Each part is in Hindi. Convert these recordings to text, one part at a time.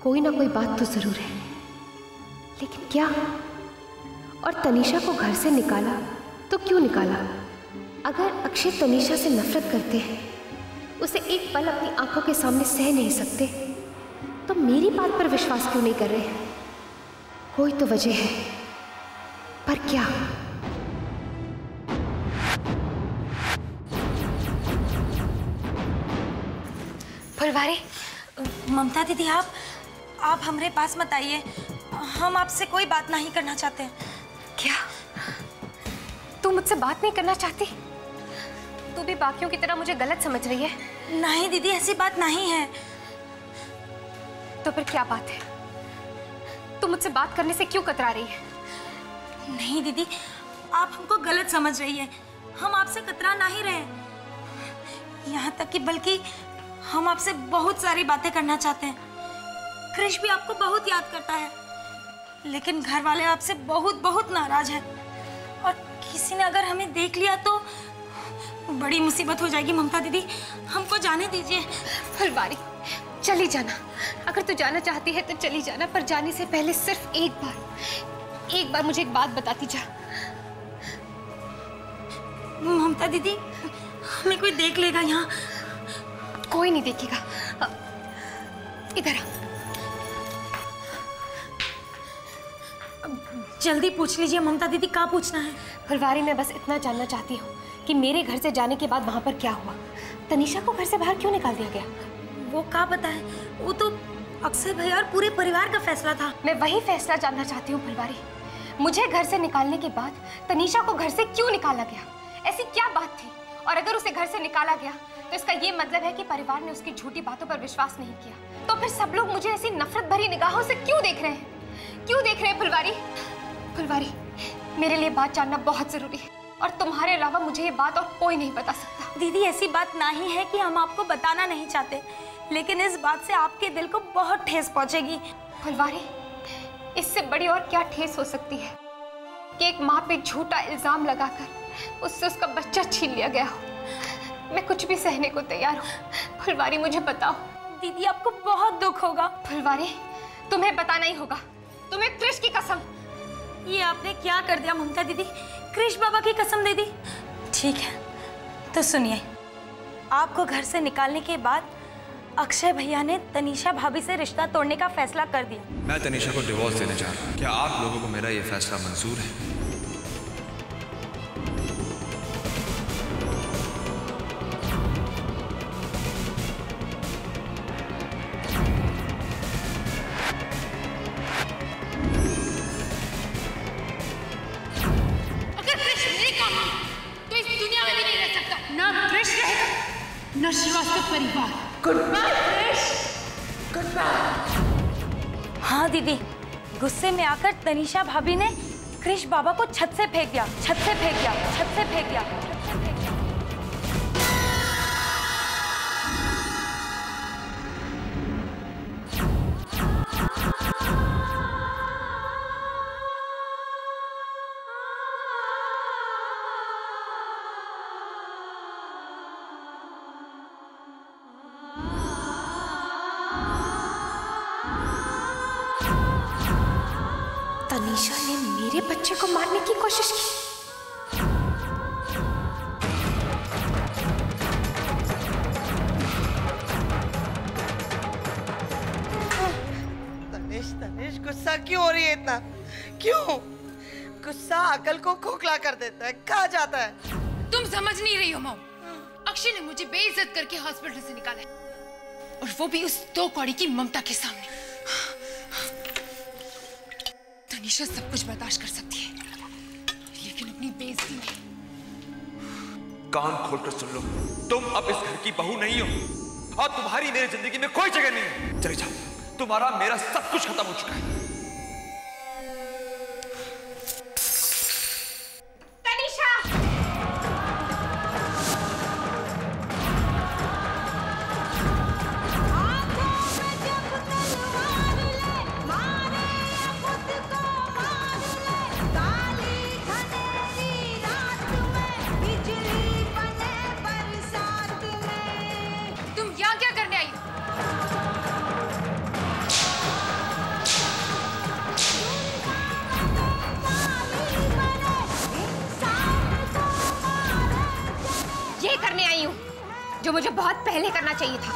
कोई ना कोई बात तो जरूर है, लेकिन क्या? और तनीषा को घर से निकाला तो क्यों निकाला? अगर अक्षय तनीषा से नफरत करते हैं, उसे एक पल अपनी आंखों के सामने सह नहीं सकते, तो मेरी बात पर विश्वास क्यों नहीं कर रहे हैं? कोई तो वजह है, पर क्या? फुलवारी, ममता दीदी आप हमारे पास मत आइए, हम आपसे कोई बात नहीं करना चाहते। क्या तू मुझसे बात नहीं करना चाहती? तू भी बाकियों की तरह मुझे गलत समझ रही है? नहीं दीदी, ऐसी बात नहीं है। तो फिर क्या बात है? तू मुझसे बात करने से क्यों कतरा रही है? नहीं दीदी, आप हमको गलत समझ रही है, हम आपसे कतरा नहीं रहे, यहाँ तक कि बल्कि हम आपसे बहुत सारी बातें करना चाहते हैं। क्रिश भी आपको बहुत याद करता है, लेकिन घर वाले आपसे बहुत बहुत नाराज हैं, और किसी ने अगर हमें देख लिया तो बड़ी मुसीबत हो जाएगी। ममता दीदी, हमको जाने दीजिए। फुलवारी, चली जाना। अगर तू जाना चाहती है तो चली जाना, पर जाने से पहले सिर्फ एक बार मुझे एक बात बताती जा। ममता दीदी, हमें कोई देख लेगा यहाँ? कोई नहीं देखेगा। इधर आ। जल्दी पूछ लीजिए ममता दीदी, क्या पूछना है? फुलवारी, मैं बस इतना जानना चाहती हूँ कि मेरे घर से जाने के बाद वहाँ पर क्या हुआ? तनीषा को घर से बाहर क्यों निकाल दिया गया? वो क्या पता है, वो तो अक्षय भैया और पूरे परिवार का फैसला था। मैं वही फैसला जानना चाहती हूँ फुलवारी। मुझे घर से निकालने के बाद तनीषा को घर से क्यों निकाला गया? ऐसी क्या बात थी? और अगर उसे घर से निकाला गया तो इसका ये मतलब है कि परिवार ने उसकी झूठी बातों पर विश्वास नहीं किया। तो फिर सब लोग मुझे ऐसी नफरत भरी निगाहों से क्यों देख रहे हैं? क्यों देख रहे हैं फुलवारी? फुलवारी, मेरे लिए बात जानना बहुत जरूरी है, और तुम्हारे अलावा मुझे ये बात और कोई नहीं बता सकता। दीदी, ऐसी बात नहीं है कि हम आपको बताना नहीं चाहते, लेकिन इस बात से आपके दिल को बहुत ठेस पहुंचेगी। फुलवारी, इससे बड़ी और क्या ठेस हो सकती है कि एक माँ पे झूठा इल्जाम लगाकर उससे उसका बच्चा छीन लिया गया हो। मैं कुछ भी सहने को तैयार हूँ। फुलवारी, मुझे बताओ। दीदी, आपको बहुत दुख होगा। फुलवारी, तुम्हें बताना ही होगा। तुम्हें क्रिश की कसम। ये आपने क्या कर दिया ममता दीदी? क्रिश बाबा की कसम दे दी? ठीक है, तो सुनिए, आपको घर से निकालने के बाद अक्षय भैया ने तनीषा भाभी से रिश्ता तोड़ने का फैसला कर दिया। मैं तनीषा को डिवोर्स देने जा रहा हूँ। क्या आप लोगों को मेरा ये फैसला मंजूर है? न श्रीवास्तव परिवार। Good bye Krish, good bye. हाँ दीदी, गुस्से में आकर तनीषा भाभी ने क्रिश बाबा को छत से फेंक दिया, छत से फेंक दिया, छत से फेंक दिया। तनीषा ने मेरे बच्चे को मारने की कोशिश की। तनिष गुस्सा क्यों हो रही है इतना? क्यों? गुस्सा अकल को खोखला कर देता है। कहाँ जाता है? तुम समझ नहीं रही हो मॉम। अक्षय ने मुझे बेइज्जत करके हॉस्पिटल से निकाला है, और वो भी उस दो कौड़ी की ममता के सामने। तनीषा सब कुछ बर्दाश्त कर सकती है, लेकिन अपनी बेइज्जती नहीं। कान खोलकर सुन लो, तुम अब इस घर की बहू नहीं हो, और तुम्हारी मेरी जिंदगी में कोई जगह नहीं है। चले जाओ, तुम्हारा मेरा सब कुछ खत्म हो चुका है। जो मुझे बहुत पहले करना चाहिए था।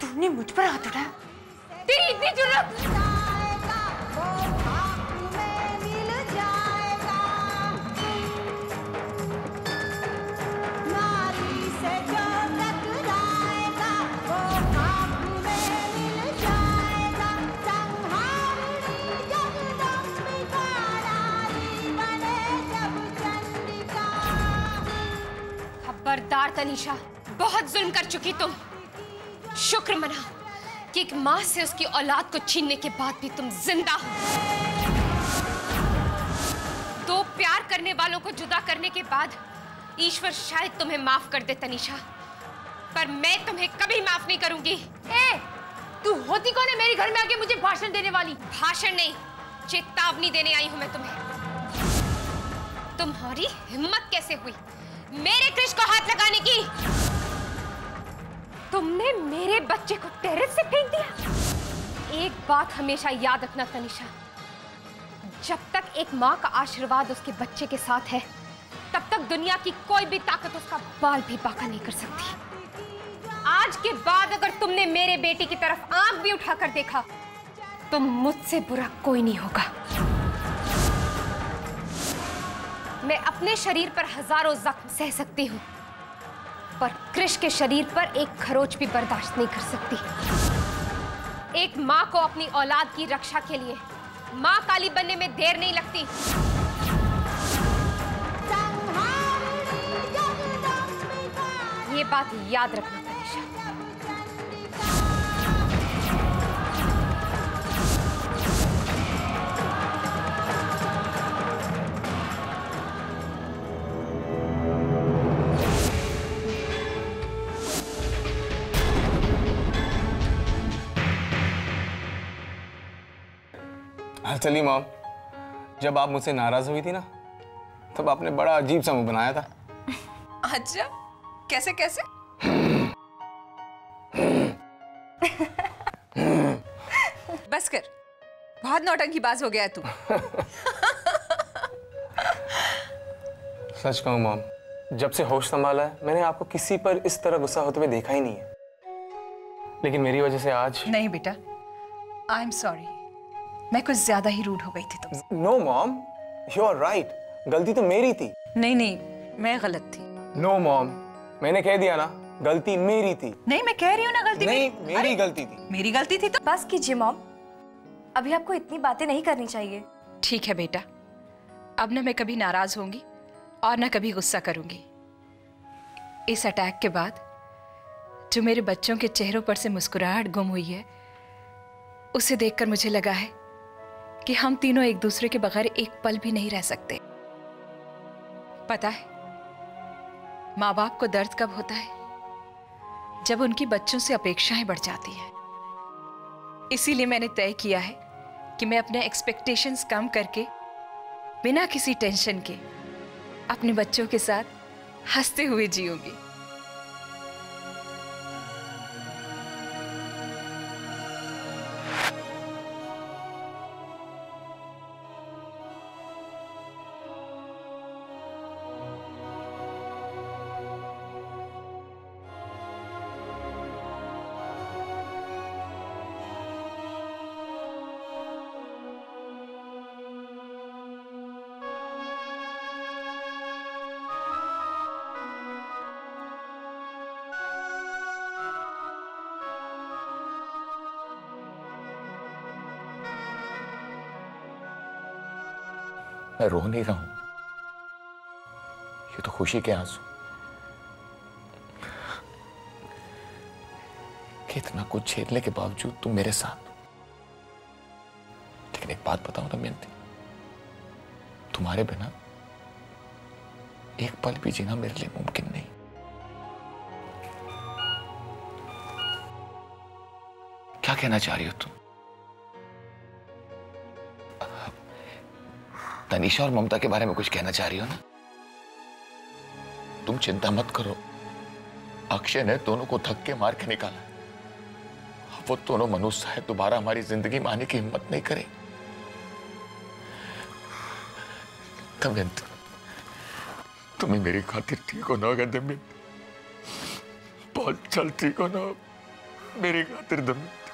तूने मुझ पर हाथ उठाया? तेरी इतनी जुर्रत! खबरदार तनीषा, बहुत जुल्म कर चुकी तुम। शुक्र मना कि एक माँ से उसकी औलाद को छीनने के बाद भी तुम जिंदा हो। दो प्यार करने वालों को जुदा करने के बाद ईश्वर शायद तुम्हें माफ कर दे तनीषा, पर मैं तुम्हें कभी माफ नहीं करूंगी। तू होती कौन है मेरे घर में आके मुझे भाषण देने वाली? भाषण नहीं, चेतावनी देने आई हूं मैं तुम्हें। तुम्हारी हिम्मत कैसे हुई मेरे कृष को हाथ लगाने की? तुमने मेरे बच्चे को टेरेस से फेंक दिया। एक बात हमेशा याद रखना तनीषा, जब तक एक माँ का आशीर्वाद उसके बच्चे के साथ है, तब तक दुनिया की कोई भी ताकत उसका बाल भी बांका नहीं कर सकती। आज के बाद अगर तुमने मेरे बेटे की तरफ आंख भी उठाकर देखा, तो मुझसे बुरा कोई नहीं होगा। मैं अपने शरीर पर हजारों जख्म सह सकती हूँ, पर कृष के शरीर पर एक खरोच भी बर्दाश्त नहीं कर सकती। एक माँ को अपनी औलाद की रक्षा के लिए माँ काली बनने में देर नहीं लगती। ये बात याद रखना तनीषा। चलिए मॉम, जब आप मुझसे नाराज हुई थी ना, तब आपने बड़ा अजीब सा मुंह बनाया था। अच्छा, कैसे कैसे? बस कर, बहुत नौटंकीबाज हो गया तू। सच कहूं मॉम, जब से होश संभाला है मैंने आपको किसी पर इस तरह गुस्सा होते हुए देखा ही नहीं है, लेकिन मेरी वजह से आज। नहीं बेटा, आई एम सॉरी, मैं कुछ ज्यादा ही रूड हो गई थी तुमसे। No mom, you are right, गलती तो मेरी थी। नहीं, मैं गलत थी। नो मॉम, मैंने कह दिया ना, गलती मेरी थी। नहीं, मैं कह रही हूँ ना गलती नहीं, मेरी गलती थी। मेरी गलती थी तो बस कीजिए मॉम, अभी आपको इतनी बातें नहीं करनी चाहिए। ठीक है बेटा, अब ना मैं कभी नाराज होंगी और ना कभी गुस्सा करूंगी। इस अटैक के बाद जो मेरे बच्चों के चेहरों पर से मुस्कुराहट गुम हुई है, उसे देखकर मुझे लगा है कि हम तीनों एक दूसरे के बगैर एक पल भी नहीं रह सकते। पता है माँ बाप को दर्द कब होता है? जब उनकी बच्चों से अपेक्षाएं बढ़ जाती हैं। इसीलिए मैंने तय किया है कि मैं अपने एक्सपेक्टेशंस कम करके बिना किसी टेंशन के अपने बच्चों के साथ हंसते हुए जीऊंगी। मैं रो नहीं रहा हूं, ये तो खुशी के आंसू। कि इतना कुछ झेलने के बावजूद तुम मेरे साथ। लेकिन एक बात बताओ ना मिनती, तुम्हारे बिना एक पल भी जीना मेरे लिए मुमकिन नहीं। क्या कहना चाह रही हो तुम? तनीषा और ममता के बारे में कुछ कहना चाह रही हो ना? तुम चिंता मत करो, अक्षय ने दोनों को धक्के मार के निकाला। वो दोनों मनुष्य है, दोबारा हमारी जिंदगी में आने की हिम्मत नहीं करे। दमयंती, तुम्हें मेरी खातिर ठीक होना होगा दमयंती, बहुत जल्द ठीक होना हो मेरी खातिर दमयंती।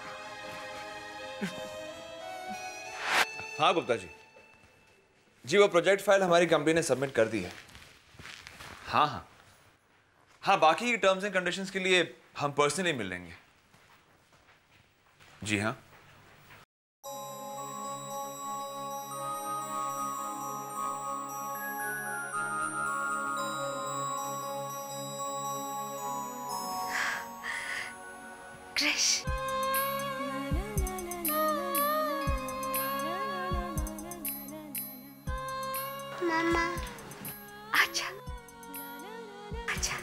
हाँ गुप्ता जी, वो प्रोजेक्ट फाइल हमारी कंपनी ने सबमिट कर दी है। हाँ हाँ हाँ, बाकी टर्म्स एंड कंडीशंस के लिए हम पर्सनली मिल लेंगे। जी हाँ। क्रिश, मामा, अच्छा अच्छा।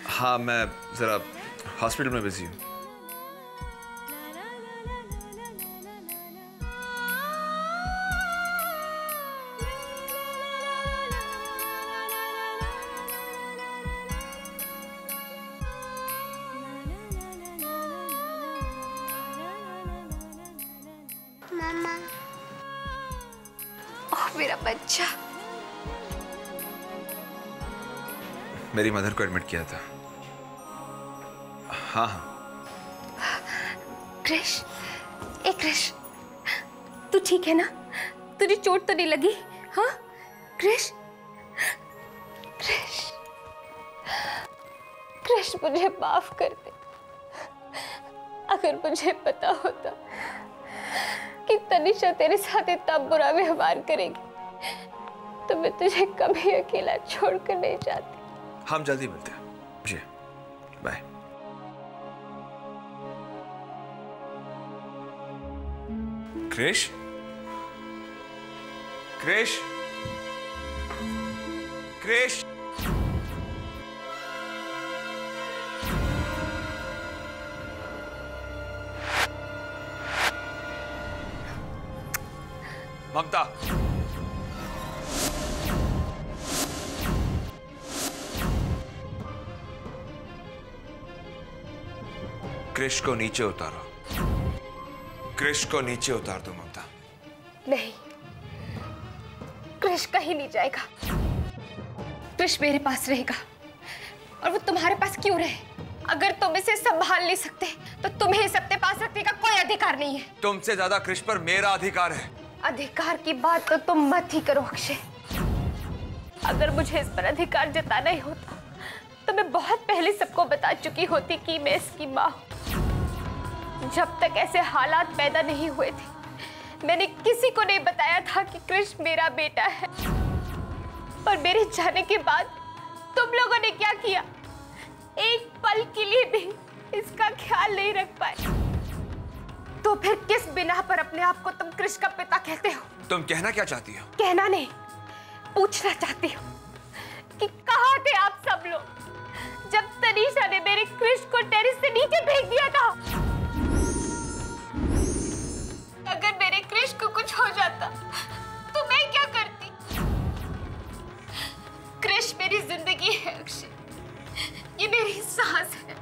हाँ, मैं जरा हॉस्पिटल में बिजी हूँ। मामा, ओह मेरा बच्चा। मेरी मदर को एडमिट किया था। हाँ हाँ। क्रिश, ए क्रिश, तू ठीक है ना? तुझे चोट तो नहीं लगी? हाँ क्रिश, क्रिश, क्रिश मुझे माफ कर दे। अगर मुझे पता होता कि तनिषा तेरे साथ इतना बुरा व्यवहार करेगी तो मैं तुझे कभी अकेला छोड़कर नहीं जाती। हम जल्दी मिलते हैं। जी बाय। क्रिश, क्रिश, क्रिश, ममता, क्रिश को नीचे उतारो। क्रिश को नीचे उतार दो ममता। नहीं, क्रिश कहीं नहीं जाएगा। क्रिश मेरे पास रहेगा। और वो तुम्हारे पास क्यों रहे? अगर तुम इसे संभाल नहीं सकते तो तुम्हें इसे अपने पास रखने का कोई अधिकार नहीं है। तुमसे ज्यादा क्रिश पर मेरा अधिकार है। अधिकार की बात तो तुम मत ही करो अक्षय। अगर मुझे इस पर अधिकार जताना ही होता तो मैं बहुत पहले सबको बता चुकी होती कि मैं इसकी माँ हूँ। जब तक ऐसे हालात पैदा नहीं हुए थे मैंने किसी को नहीं बताया था कि क्रिश मेरा बेटा है। और मेरे जाने के बाद तुम लोगों ने क्या किया? एक पल के लिए भी इसका ख्याल नहीं रख पाए। तो फिर किस बिना पर अपने आप को तुम क्रिश का पिता कहते हो? तुम कहना क्या चाहती हो? कहना नहीं, पूछना चाहती हूँ कि कहाँ थे आप सब लोग जब तनीषा ने मेरे क्रिश को टेरेस से नीचे फेंक दिया था? अगर मेरे क्रिश को कुछ हो जाता तो मैं क्या करती? क्रिश मेरी जिंदगी है अक्षय, ये मेरी सांस है।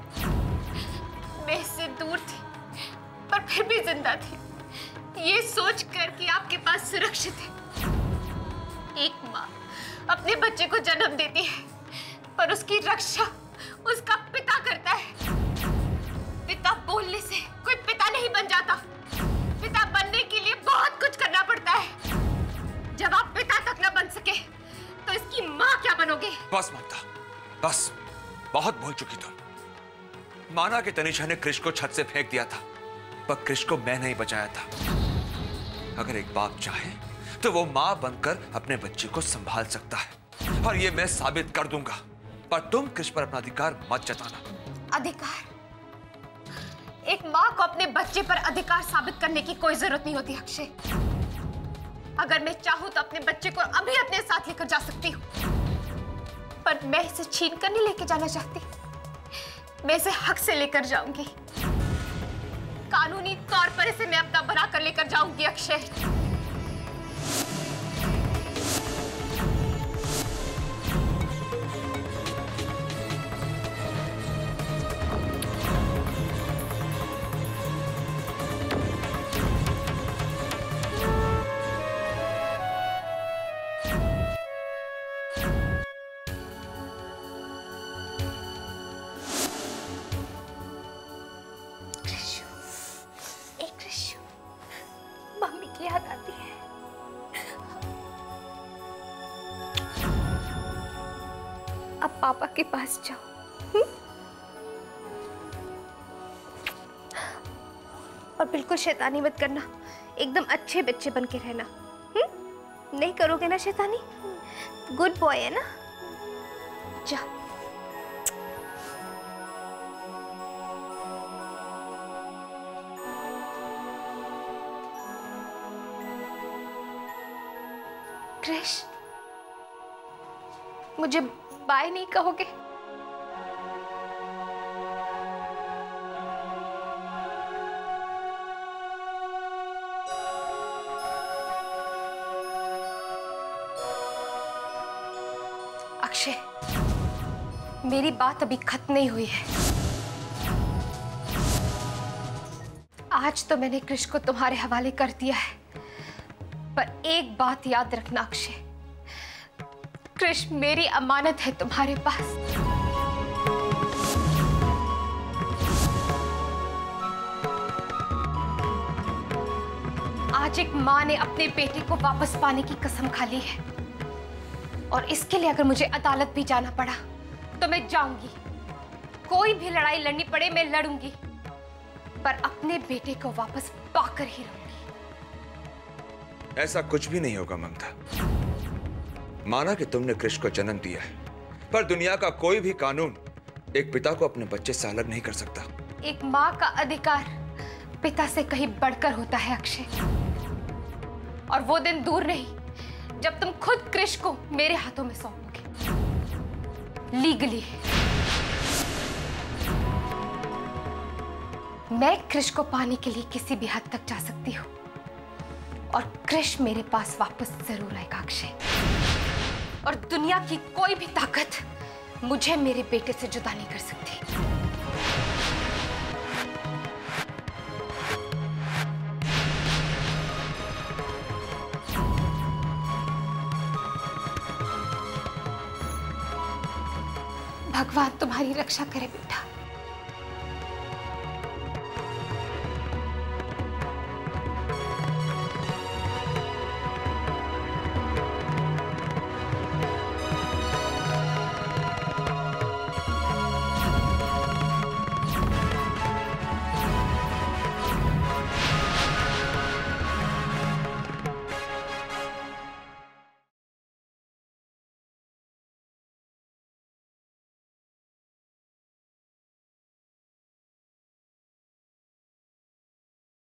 मैं इससे दूर थी पर फिर भी जिंदा थी, ये सोच कर कि आपके पास सुरक्षित है। एक माँ अपने बच्चे को जन्म देती है पर उसकी रक्षा उसका पिता करता है। पिता बोलने से कोई पिता नहीं बन जाता। पिता बनने के लिए बहुत कुछ करना पड़ता है। जब आप पिता तक न बन सके तो इसकी माँ क्या बनोगे? बस ममता, बस, बहुत बोल चुकी तुम। माना कि तनीषा ने क्रिश को छत से फेंक दिया था पर क्रिश को मैं नहीं बचाया था। अगर एक बाप चाहे तो वो माँ बनकर अपने बच्चे को संभाल सकता है और ये मैं साबित कर दूंगा। पर तुम क्रिश पर अपना अधिकार मत जताना। अधिकार? एक माँ को अपने बच्चे पर अधिकार साबित करने की कोई जरूरत नहीं होती अक्षय। अगर मैं चाहूं तो अपने बच्चे को अभी अपने साथ लेकर जा सकती हूँ, पर मैं इसे छीन कर नहीं लेके जाना चाहती। मैं इसे हक से लेकर जाऊंगी। कानूनी तौर पर इसे मैं अपना बना कर लेकर जाऊंगी अक्षय। आपके पास जाऊं। और बिल्कुल शैतानी मत करना, एकदम अच्छे बच्चे बन के रहना। नहीं करोगे ना शैतानी? गुड बॉय है ना? जा। क्रिश, मुझे बाय नहीं कहोगे? अक्षय, मेरी बात अभी खत्म नहीं हुई है। आज तो मैंने क्रिश को तुम्हारे हवाले कर दिया है, पर एक बात याद रखना अक्षय, क्रिश मेरी अमानत है तुम्हारे पास। आज एक माँ ने अपने बेटे को वापस पाने की कसम खा ली है, और इसके लिए अगर मुझे अदालत भी जाना पड़ा तो मैं जाऊंगी। कोई भी लड़ाई लड़नी पड़े मैं लड़ूंगी, पर अपने बेटे को वापस पाकर ही रहूंगी। ऐसा कुछ भी नहीं होगा ममता। माना कि तुमने क्रिश को जन्म दिया है, पर दुनिया का कोई भी कानून एक पिता को अपने बच्चे से अलग नहीं कर सकता। एक माँ का अधिकार पिता से कहीं बढ़कर होता है अक्षय, और वो दिन दूर नहीं जब तुम खुद क्रिश को मेरे हाथों में सौंपोगे लीगली। मैं क्रिश को पाने के लिए किसी भी हद तक जा सकती हूँ, और क्रिश मेरे पास वापस जरूर आएगा अक्षय। और दुनिया की कोई भी ताकत मुझे मेरे बेटे से जुदा नहीं कर सकती। भगवान तुम्हारी रक्षा करे बेटा।